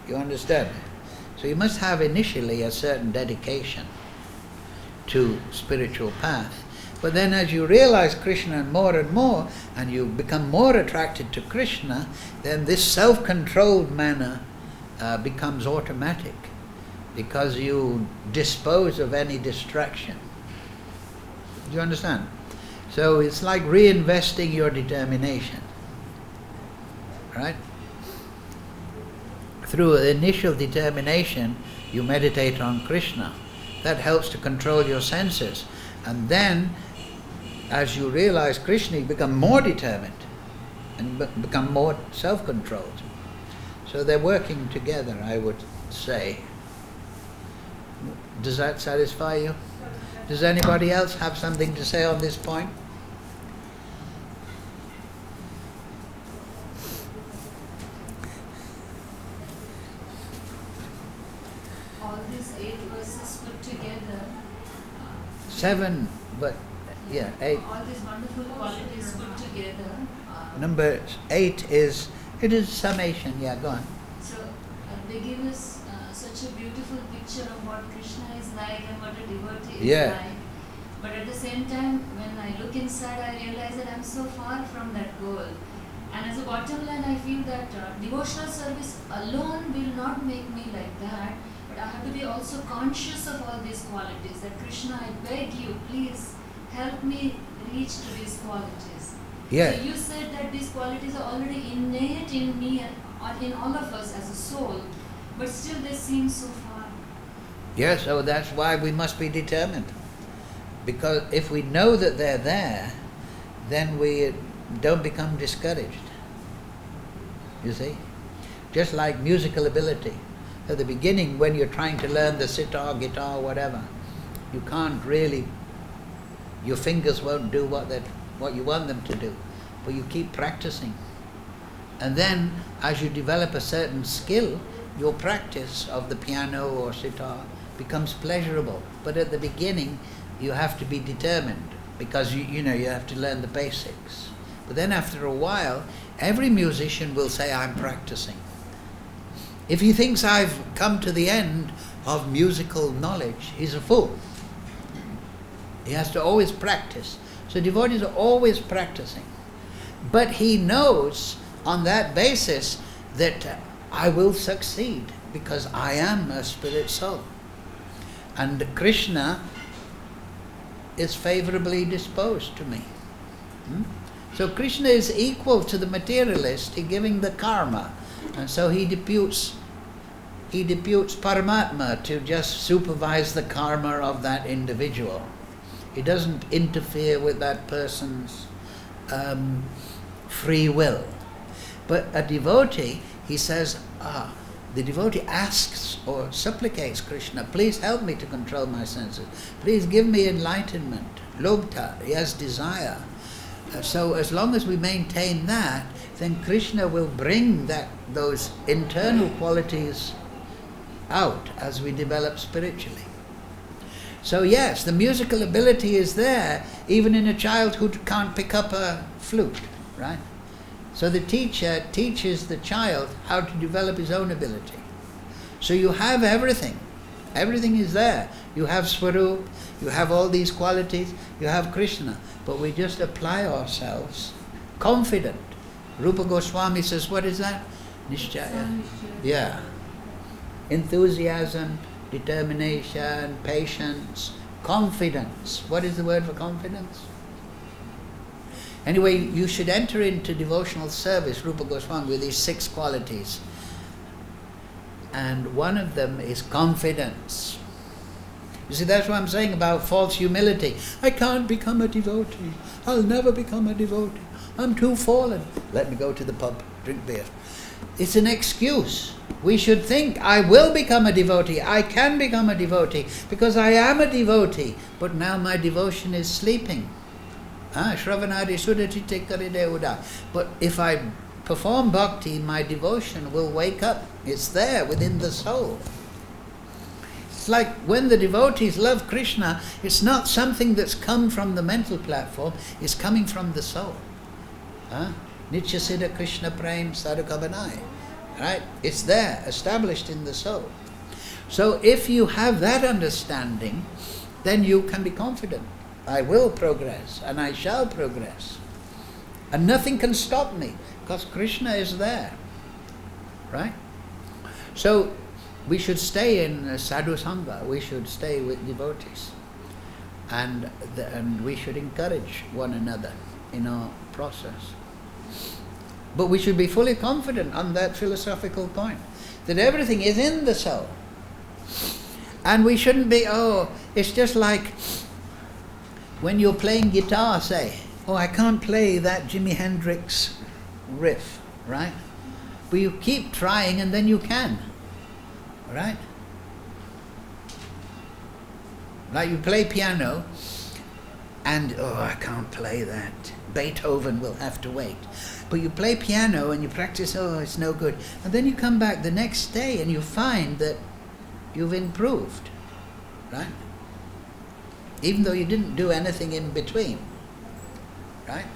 You understand? So you must have initially a certain dedication to spiritual path. But then as you realize Krishna more and you become more attracted to Krishna, then this self-controlled manner becomes automatic, because you dispose of any distraction. Do you understand? So it's like reinvesting your determination, right? Through initial determination, you meditate on Krishna. That helps to control your senses. And then, as you realize Krishna, you become more determined and become more self-controlled. So they're working together, I would say. Does that satisfy you? Does anybody else have something to say on this point? All these 8 verses put together. 7, but yeah, 8. All these wonderful qualities put together. Number 8 is, it is summation, yeah, go on. So they give us such a beautiful picture of what Krishna is like and what a devotee is like. But at the same time, when I look inside, I realize that I'm so far from that goal. And as a bottom line, I feel that devotional service alone will not make me like that. But I have to be also conscious of all these qualities. That Krishna, I beg you, please help me reach to these qualities. Yeah. So you said that these qualities are already innate in me and in all of us as a soul, but still they seem so far. Yes, so that's why we must be determined. Because if we know that they're there, then we don't become discouraged. You see? Just like musical ability. At the beginning, when you're trying to learn the sitar, guitar, whatever, you can't really, your fingers won't do what you want them to do. But you keep practicing. And then, as you develop a certain skill, your practice of the piano or sitar becomes pleasurable. But at the beginning, you have to be determined, because you have to learn the basics. But then after a while, every musician will say, I'm practicing. If he thinks I've come to the end of musical knowledge, he's a fool. He has to always practice. So devotees are always practicing. But he knows on that basis that I will succeed, because I am a spirit soul. And Krishna is favorably disposed to me. So Krishna is equal to the materialist in giving the karma. And so he deputes Paramatma to just supervise the karma of that individual. He doesn't interfere with that person's free will. But a devotee, he says, the devotee asks or supplicates Krishna, please help me to control my senses. Please give me enlightenment. Lobha, he has desire. So as long as we maintain that, then Krishna will bring those internal qualities out as we develop spiritually. So yes, the musical ability is there, even in a child who can't pick up a flute, right? So the teacher teaches the child how to develop his own ability. So you have everything. Everything is there. You have Swarup, you have all these qualities, you have Krishna. But we just apply ourselves confident. Rupa Goswami says, what is that? Nishchaya. Yeah. Enthusiasm, determination, patience, confidence. What is the word for confidence? Anyway, you should enter into devotional service, Rupa Goswami, with these 6 qualities. And one of them is confidence. You see, that's what I'm saying about false humility. I can't become a devotee. I'll never become a devotee. I'm too fallen. Let me go to the pub, drink beer. It's an excuse. We should think, I will become a devotee. I can become a devotee because I am a devotee. But now my devotion is sleeping. Shravanadi Sudati Karideuda. But if I perform bhakti, my devotion will wake up. It's there within the soul. It's like when the devotees love Krishna, it's not something that's come from the mental platform, it's coming from the soul. Nitya Siddha Krishna Prem Sadhukavanai. Right? It's there, established in the soul. So if you have that understanding, then you can be confident. I will progress, and I shall progress. And nothing can stop me, because Krishna is there. Right? So we should stay in sadhu sangha, we should stay with devotees. And we should encourage one another in our process. But we should be fully confident on that philosophical point, that everything is in the soul. And we shouldn't be, it's just like when you're playing guitar, say, I can't play that Jimi Hendrix riff, right? But you keep trying and then you can, right? Like you play piano and, I can't play that. Beethoven will have to wait. But you play piano and you practice, it's no good. And then you come back the next day and you find that you've improved, right? Even though you didn't do anything in between, right?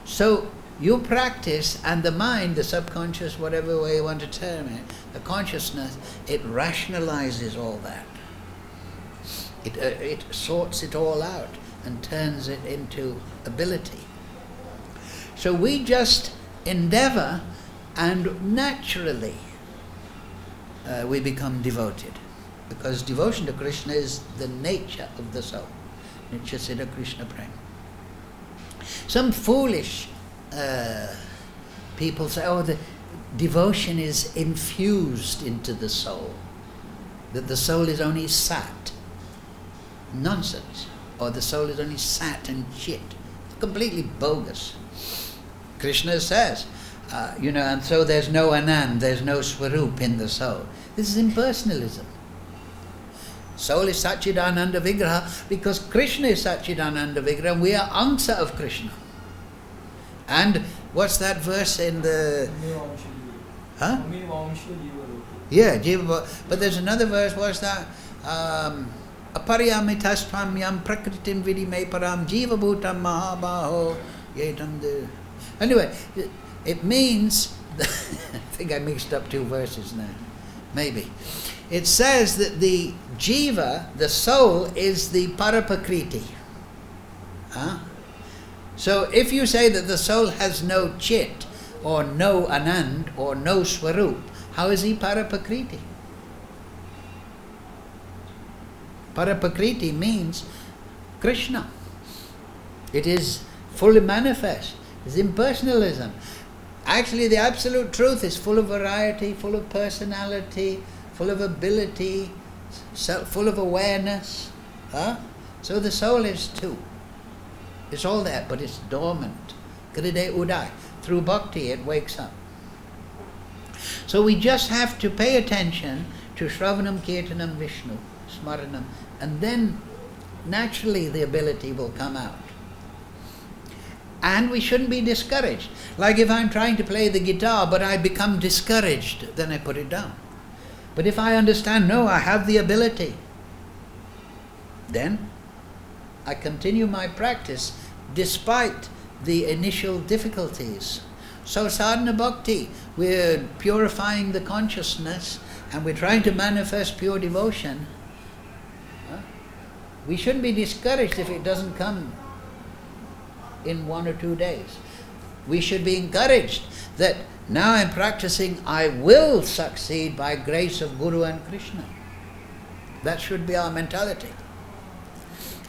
So you practice, and the mind, the subconscious, whatever way you want to term it, the consciousness, it rationalizes all that. It sorts it all out and turns it into ability. So we just endeavor, and naturally we become devoted. Because devotion to Krishna is the nature of the soul. Nitya Siddha Krishna Prem. Some foolish people say, the devotion is infused into the soul. That the soul is only sat. Nonsense. Or the soul is only sat and chit. Completely bogus. Krishna says, and so there's no Anand, there's no Swarup in the soul. This is impersonalism. Soul is Satchidananda Vigraha because Krishna is Satchidananda Vigraha and we are Angsa of Krishna. And what's that verse in the... Huh? Yeah, Jiva. But there's another verse, what's that? Apariyamitasvam yam prakritim vidime param jiva bhutam mahabaho yetam. Anyway, it means... I think I mixed up two verses now. Maybe. It says that the jiva, the soul, is the parapakriti. So if you say that the soul has no chit, or no anand, or no swarup, how is he parapakriti? Parapakriti means Krishna. It is fully manifest. It's impersonalism. Actually, the absolute truth is full of variety, full of personality, full of ability, full of awareness. So the soul is too. It's all there, but it's dormant. Kride Uday. Through bhakti it wakes up. So we just have to pay attention to Shravanam, Kirtanam, Vishnu, Smaranam, and then naturally the ability will come out. And we shouldn't be discouraged. Like if I'm trying to play the guitar but I become discouraged, then I put it down. But if I understand, no, I have the ability, then I continue my practice despite the initial difficulties. So sadhana bhakti, we're purifying the consciousness and we're trying to manifest pure devotion. We shouldn't be discouraged if it doesn't come in 1 or 2 days. We should be encouraged that now I'm practicing, I will succeed by grace of Guru and Krishna. That should be our mentality.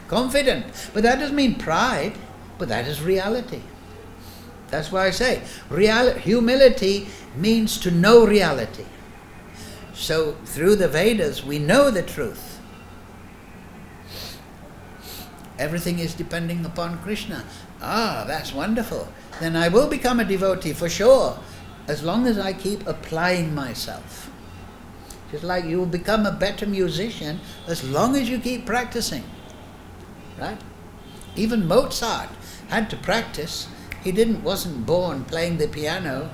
Confident. But that doesn't mean pride, but that is reality. That's why I say, humility means to know reality. So through the Vedas we know the truth. Everything is depending upon Krishna. That's wonderful. Then I will become a devotee for sure, as long as I keep applying myself. Just like you will become a better musician as long as you keep practicing. Right? Even Mozart had to practice. He wasn't born playing the piano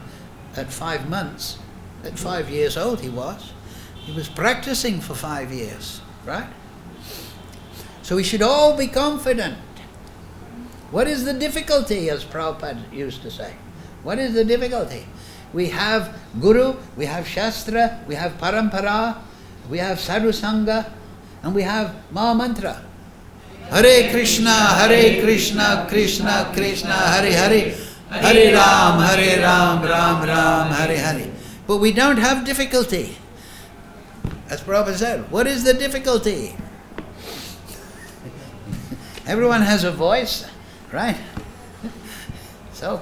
at 5 months. At 5 years old he was. He was practicing for 5 years. Right? So we should all be confident. What is the difficulty, as Prabhupada used to say? What is the difficulty? We have Guru, we have Shastra, we have Parampara, we have Sadhu Sangha, and we have Maha Mantra. Hare Krishna, Krishna Krishna, Hare Hare, Hare Ram, Ram Ram, Hare Hare. But we don't have difficulty. As Prabhupada said, what is the difficulty? Everyone has a voice, right? So